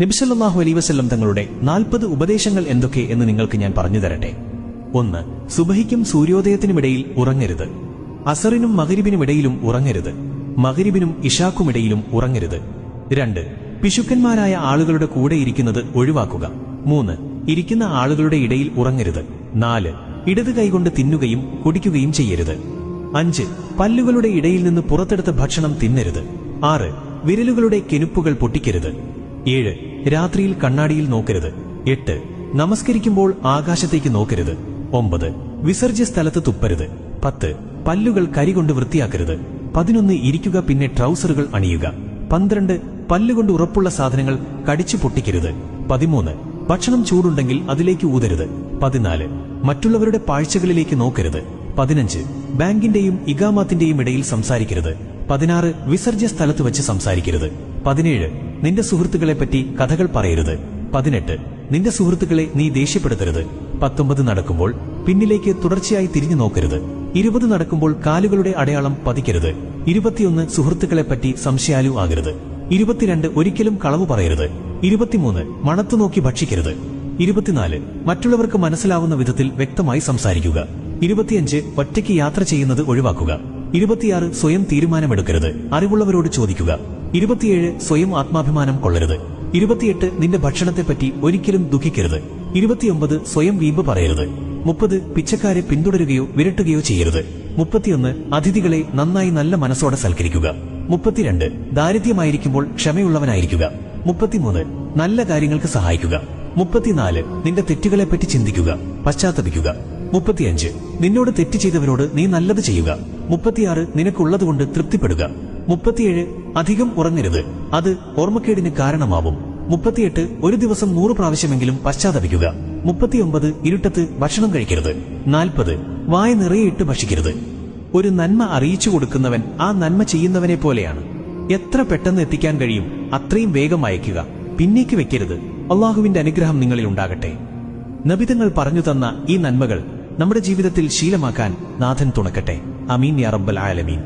നബി സല്ലല്ലാഹു അലൈഹി വസല്ലം തങ്ങളുടെ 40 ഉപദേശങ്ങൾ എന്തൊക്കെ എന്ന് നിങ്ങൾക്ക് ഞാൻ പറഞ്ഞു തരട്ടെ. 1. സുബഹിക്കും സൂര്യോദയത്തിനുമിടയിൽ ഉറങ്ങരുത്. അസറിനും മഗ്രിബിനുമിടയിലും ഉറങ്ങരുത്. മഗ്രിബിനും ഇശാക്കുമിടയിലും ഉറങ്ങരുത്. 2. പിശുക്കന്മാരായ ആളുകളുടെ കൂടെ ഇരിക്കുന്നത് ഒഴിവാക്കുക. 3. ഇരിക്കുന്ന ആളുകളുടെ ഇടയിൽ ഉറങ്ങരുത്. 4. ഇടത് കൈകൊണ്ട് തിന്നുകയും കുടിക്കുകയും ചെയ്യരുത്. 5. പല്ലുകളുടെ ഇടയിൽ നിന്ന് പുറത്തെടുത്ത ഭക്ഷണം തിന്നരുത്. 6. വിരലുകളുടെ കെനുപ്പുകൾ പൊട്ടിക്കരുത്. 7. രാത്രിയിൽ കണ്ണാടിയിൽ നോക്കരുത്. 8. നമസ്കരിക്കുമ്പോൾ ആകാശത്തേക്ക് നോക്കരുത്. 9. വിസർജ്യ സ്ഥലത്ത് തുപ്പരുത്. 10. പല്ലുകൾ കരികൊണ്ട് വൃത്തിയാക്കരുത്. 11. ഇരിക്കുക, പിന്നെ ട്രൗസറുകൾ അണിയുക. 12. പല്ലുകൊണ്ട് ഉറപ്പുള്ള സാധനങ്ങൾ കടിച്ചു പൊട്ടിക്കരുത്. 13. ഭക്ഷണം ചൂടുണ്ടെങ്കിൽ അതിലേക്ക് ഊതരുത്. 14. മറ്റുള്ളവരുടെ പാഴ്ചകളിലേക്ക് നോക്കരുത്. 15. ബാങ്കിന്റെയും ഇഖാമത്തിന്റെയും ഇടയിൽ സംസാരിക്കരുത്. 16. വിസർജ്യ സ്ഥലത്ത് വെച്ച് സംസാരിക്കരുത്. 17. നിന്റെ സുഹൃത്തുക്കളെപ്പറ്റി കഥകൾ പറയരുത്. 18. നിന്റെ സുഹൃത്തുക്കളെ നീ ദേഷ്യപ്പെടുത്തരുത്. 19. നടക്കുമ്പോൾ പിന്നിലേക്ക് തുടർച്ചയായി തിരിഞ്ഞു നോക്കരുത്. 20. നടക്കുമ്പോൾ കാലുകളുടെ അടയാളം പതിക്കരുത്. 21. സുഹൃത്തുക്കളെപ്പറ്റി സംശയാലു ആകരുത്. 22. ഒരിക്കലും കളവ് പറയരുത്. 23. മണത്തുനോക്കി ഭക്ഷിക്കരുത്. 24. മറ്റുള്ളവർക്ക് മനസ്സിലാവുന്ന വിധത്തിൽ വ്യക്തമായി സംസാരിക്കുക. 25. ഒറ്റയ്ക്ക് യാത്ര ചെയ്യുന്നത് ഒഴിവാക്കുക. 26. സ്വയം തീരുമാനമെടുക്കരുത്, അറിവുള്ളവരോട് ചോദിക്കുക. 27. സ്വയം ആത്മാഭിമാനം കൊള്ളരുത്. 28. നിന്റെ ഭക്ഷണത്തെപ്പറ്റി ഒരിക്കലും ദുഃഖിക്കരുത്. 29. സ്വയം വീമ്പ് പറയരുത്. 30. പിച്ചക്കാരെ പിന്തുടരുകയോ വിരട്ടുകയോ ചെയ്യരുത്. 31. അതിഥികളെ നന്നായി നല്ല മനസ്സോടെ സൽക്കരിക്കുക. 32. ദാരിദ്ര്യമായിരിക്കുമ്പോൾ ക്ഷമയുള്ളവനായിരിക്കുക. 33. നല്ല കാര്യങ്ങൾക്ക് സഹായിക്കുക. 34. നിന്റെ തെറ്റുകളെപ്പറ്റി ചിന്തിക്കുക, പശ്ചാത്തപിക്കുക. 35. നിന്നോട് തെറ്റ് ചെയ്തവരോട് നീ നല്ലത് ചെയ്യുക. 36. നിനക്കുള്ളതുകൊണ്ട് തൃപ്തിപ്പെടുക. 37. അധികം ഉറങ്ങരുത്, അത് ഓർമ്മക്കേടിന് കാരണമാവും. 38. ഒരു ദിവസം 100 പ്രാവശ്യമെങ്കിലും പശ്ചാത്തപിക്കുക. 39. ഇരുട്ടത്ത് ഭക്ഷണം കഴിക്കരുത്. 40. വായ നിറയെ ഇട്ട് ഭക്ഷിക്കരുത്. ഒരു നന്മ അറിയിച്ചു കൊടുക്കുന്നവൻ ആ നന്മ ചെയ്യുന്നവനെ പോലെയാണ്. എത്ര പെട്ടെന്ന് എത്തിക്കാൻ കഴിയും അത്രയും വേഗം അയക്കുക, പിന്നേക്ക് വെക്കരുത്. അള്ളാഹുവിന്റെ അനുഗ്രഹം നിങ്ങളിൽ ഉണ്ടാകട്ടെ. നബിതങ്ങൾ പറഞ്ഞു തന്ന ഈ നന്മകൾ നമ്മുടെ ജീവിതത്തിൽ ശീലമാക്കാൻ നാഥൻ തുണക്കട്ടെ. അമീൻ യാ റബ്ബൽ ആലമീൻ.